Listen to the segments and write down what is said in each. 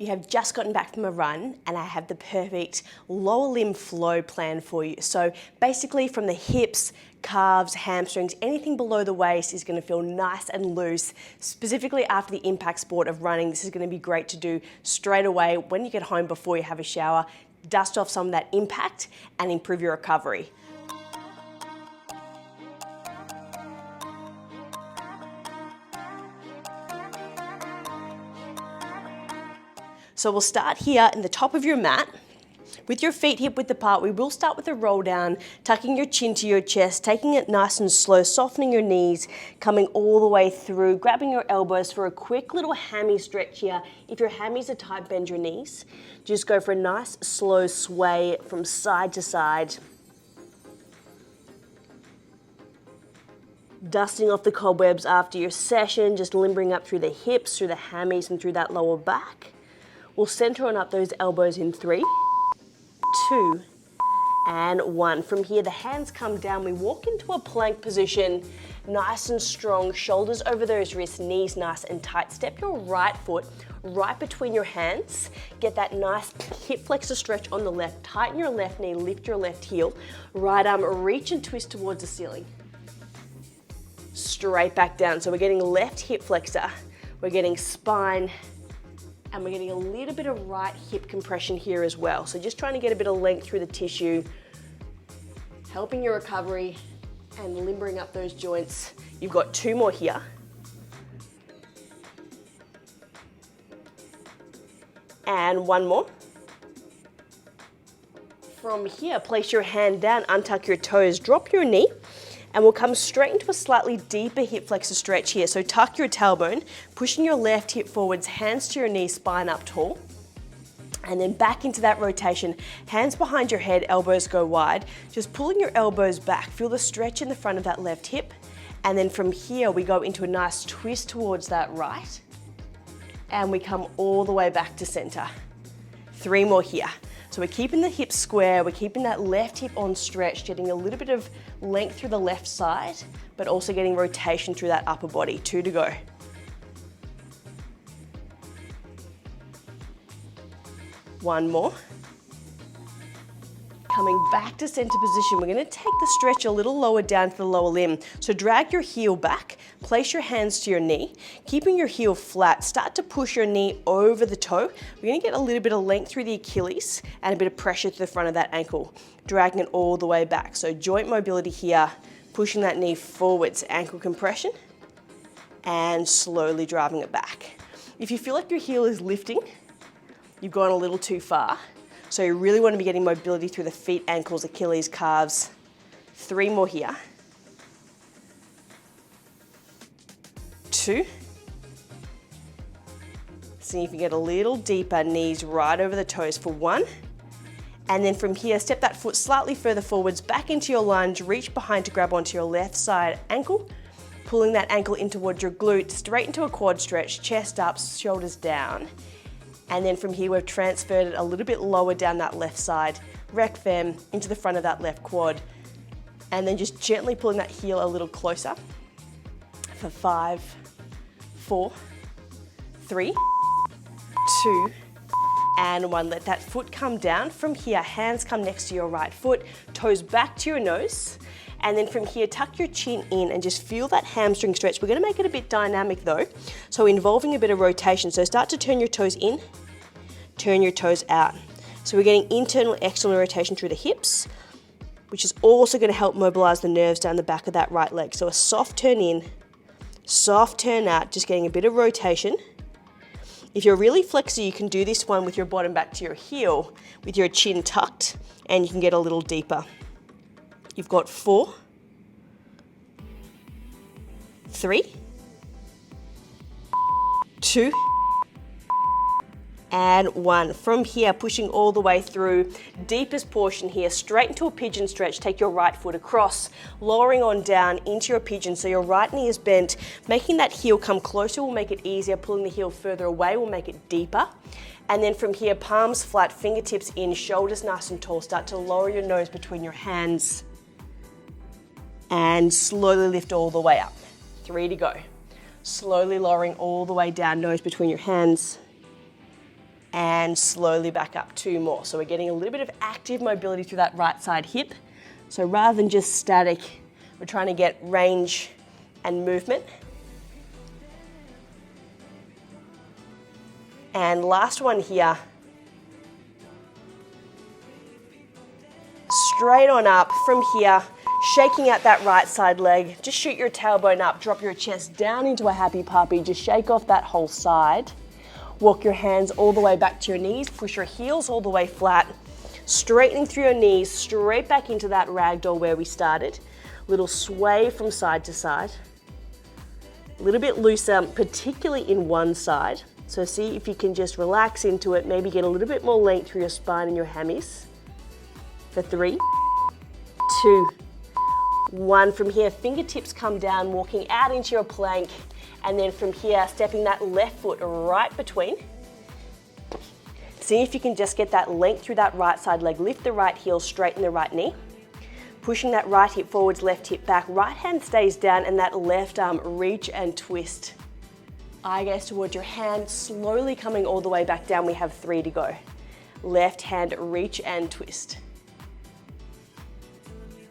You have just gotten back from a run and I have the perfect lower limb flow plan for you. So basically from the hips, calves, hamstrings, anything below the waist is going to feel nice and loose. Specifically after the impact sport of running, this is going to be great to do straight away when you get home before you have a shower. Dust off some of that impact and improve your recovery. So we'll start here in the top of your mat. With your feet hip width apart, we will start with a roll down, tucking your chin to your chest, taking it nice and slow, softening your knees, coming all the way through, grabbing your elbows for a quick little hammy stretch here. If your hammies are tight, bend your knees. Just go for a nice slow sway from side to side. Dusting off the cobwebs after your session, just limbering up through the hips, through the hammies and through that lower back. We'll center on up those elbows in 3, 2, and 1. From here, the hands come down. We walk into a plank position, nice and strong, shoulders over those wrists, knees nice and tight. Step your right foot right between your hands. Get that nice hip flexor stretch on the left. Tighten your left knee, lift your left heel. Right arm, reach and twist towards the ceiling. Straight back down. So we're getting left hip flexor. We're getting spine. And we're getting a little bit of right hip compression here as well. So just trying to get a bit of length through the tissue, helping your recovery and limbering up those joints. You've got 2 more here. And 1 more. From here, place your hand down, untuck your toes, drop your knee. And we'll come straight into a slightly deeper hip flexor stretch here. So tuck your tailbone, pushing your left hip forwards, hands to your knees, spine up tall. And then back into that rotation. Hands behind your head, elbows go wide. Just pulling your elbows back. Feel the stretch in the front of that left hip. And then from here, we go into a nice twist towards that right. And we come all the way back to center. 3 more here. So we're keeping the hips square, we're keeping that left hip on stretch, getting a little bit of length through the left side, but also getting rotation through that upper body. 2 to go. One more. Coming back to center position, we're gonna take the stretch a little lower down to the lower limb. So drag your heel back, place your hands to your knee, keeping your heel flat. Start to push your knee over the toe. We're gonna get a little bit of length through the Achilles and a bit of pressure to the front of that ankle, dragging it all the way back. So joint mobility here, pushing that knee forwards, ankle compression, and slowly driving it back. If you feel like your heel is lifting, you've gone a little too far. So you really want to be getting mobility through the feet, ankles, Achilles, calves. 3 more here. 2. See if you get a little deeper, knees right over the toes for 1. And then from here, step that foot slightly further forwards, back into your lunge, reach behind to grab onto your left side ankle, pulling that ankle in towards your glute, straight into a quad stretch, chest up, shoulders down. And then from here, we've transferred it a little bit lower down that left side, rec fem into the front of that left quad. And then just gently pulling that heel a little closer for 5, 4, 3, 2, and 1. Let that foot come down. From here, hands come next to your right foot, toes back to your nose. And then from here, tuck your chin in and just feel that hamstring stretch. We're gonna make it a bit dynamic though, so involving a bit of rotation. So start to turn your toes in, turn your toes out. So we're getting internal, external rotation through the hips, which is also gonna help mobilize the nerves down the back of that right leg. So a soft turn in, soft turn out, just getting a bit of rotation. If you're really flexy, you can do this one with your bottom back to your heel, with your chin tucked, and you can get a little deeper. You've got 4, 3, 2, and 1. From here, pushing all the way through, deepest portion here, straight into a pigeon stretch. Take your right foot across, lowering on down into your pigeon. So your right knee is bent, making that heel come closer will make it easier. Pulling the heel further away will make it deeper. And then from here, palms flat, fingertips in, shoulders nice and tall. Start to lower your nose between your hands and slowly lift all the way up. 3 to go. Slowly lowering all the way down, nose between your hands. and slowly back up. 2 more. So we're getting a little bit of active mobility through that right side hip. So rather than just static, we're trying to get range and movement. And last one here. Straight on up from here, shaking out that right side leg. Just shoot your tailbone up, drop your chest down into a happy puppy. Just shake off that whole side. Walk your hands all the way back to your knees. Push your heels all the way flat. Straightening through your knees, straight back into that ragdoll where we started. Little sway from side to side. A little bit looser, particularly in one side. So see if you can just relax into it, maybe get a little bit more length through your spine and your hammies. For 3, 2, 1. From here, fingertips come down, walking out into your plank. And then from here, stepping that left foot right between. See if you can just get that length through that right side leg. Lift the right heel, straighten the right knee. Pushing that right hip forwards, left hip back. Right hand stays down and that left arm reach and twist. Eye gaze towards your hand, slowly coming all the way back down. We have 3 to go. Left hand reach and twist.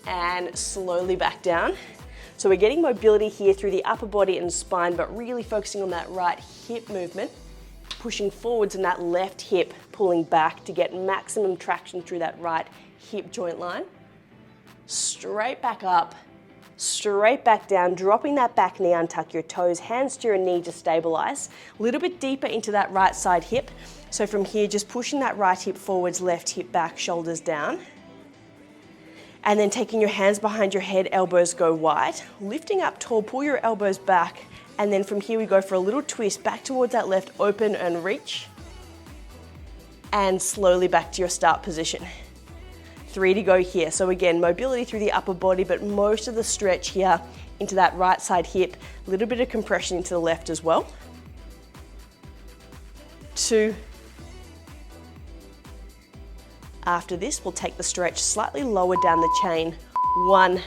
And slowly back down. So we're getting mobility here through the upper body and spine, but really focusing on that right hip movement, pushing forwards and that left hip pulling back to get maximum traction through that right hip joint line. Straight back up, straight back down, dropping that back knee, untuck your toes, hands to your knee to stabilize. A little bit deeper into that right side hip. So from here, just pushing that right hip forwards, left hip back, shoulders down. And then taking your hands behind your head, elbows go wide. Lifting up tall, pull your elbows back. And then from here we go for a little twist back towards that left, open and reach. And slowly back to your start position. 3 to go here. So again, mobility through the upper body, but most of the stretch here into that right side hip. A little bit of compression into the left as well. 2. After this, we'll take the stretch slightly lower down the chain. 1,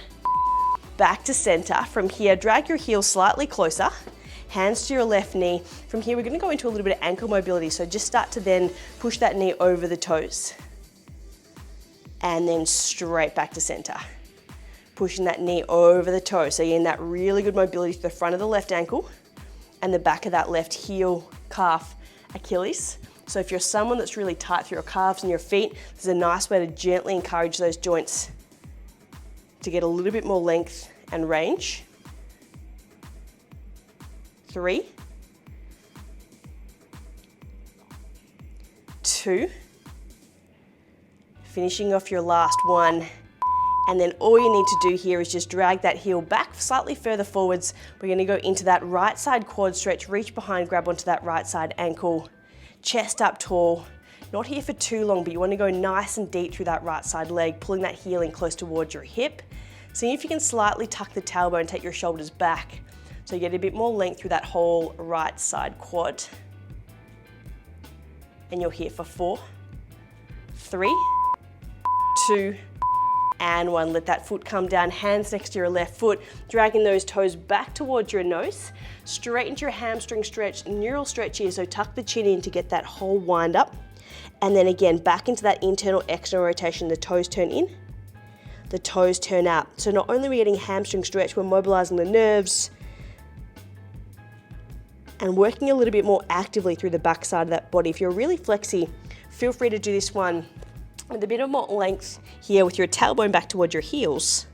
back to center. From here, drag your heels slightly closer. Hands to your left knee. From here, we're going to go into a little bit of ankle mobility. So just start to then push that knee over the toes. And then straight back to center. Pushing that knee over the toe. So you're in that really good mobility to the front of the left ankle and the back of that left heel, calf, Achilles. So if you're someone that's really tight through your calves and your feet, this is a nice way to gently encourage those joints to get a little bit more length and range. 3, 2, finishing off your last 1. And then all you need to do here is just drag that heel back slightly further forwards. We're going to go into that right side quad stretch, reach behind, grab onto that right side ankle. Chest up tall, not here for too long, but you want to go nice and deep through that right side leg, pulling that heel in close towards your hip. See if you can slightly tuck the tailbone, take your shoulders back, so you get a bit more length through that whole right side quad. And you're here for 4, 3, 2, and 1. Let that foot come down, hands next to your left foot, dragging those toes back towards your nose. Straight into your hamstring stretch, neural stretch here, so tuck the chin in to get that whole wind up. And then again, back into that internal external rotation, the toes turn in, the toes turn out. So not only are we getting hamstring stretch, we're mobilizing the nerves and working a little bit more actively through the back side of that body. If you're really flexy, feel free to do this one with a bit of more length here with your tailbone back towards your heels.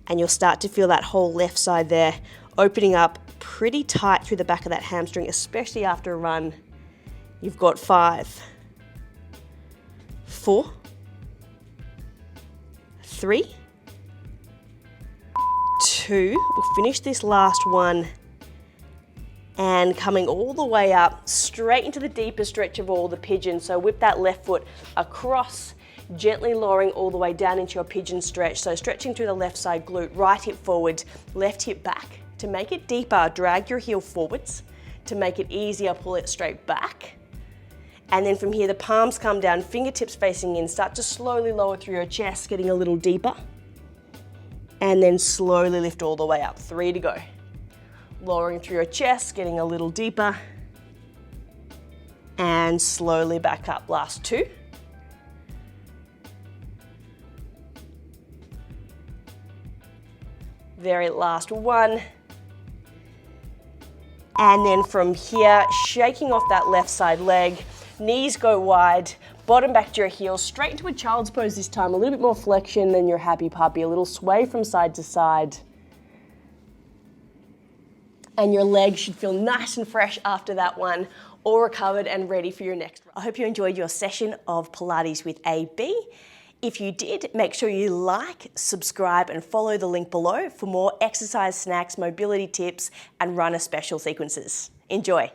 And you'll start to feel that whole left side there opening up pretty tight through the back of that hamstring, especially after a run. You've got 5, 4, 3, 2. We'll finish this last one. And coming all the way up, straight into the deepest stretch of all, the pigeon. So whip that left foot across, gently lowering all the way down into your pigeon stretch. So stretching through the left side glute, right hip forward, left hip back. To make it deeper, drag your heel forwards. To make it easier, pull it straight back. And then from here, the palms come down, fingertips facing in. Start to slowly lower through your chest, getting a little deeper. And then slowly lift all the way up. 3 to go. Lowering through your chest, getting a little deeper. and slowly back up. Last 2. Very last 1. And then from here, shaking off that left side leg, knees go wide, bottom back to your heels, straight into a child's pose this time, a little bit more flexion than your happy puppy, a little sway from side to side. And your legs should feel nice and fresh after that one, all recovered and ready for your next one. I hope you enjoyed your session of Pilates with AB. If you did, make sure you like, subscribe, and follow the link below for more exercise snacks, mobility tips, and runner special sequences. Enjoy.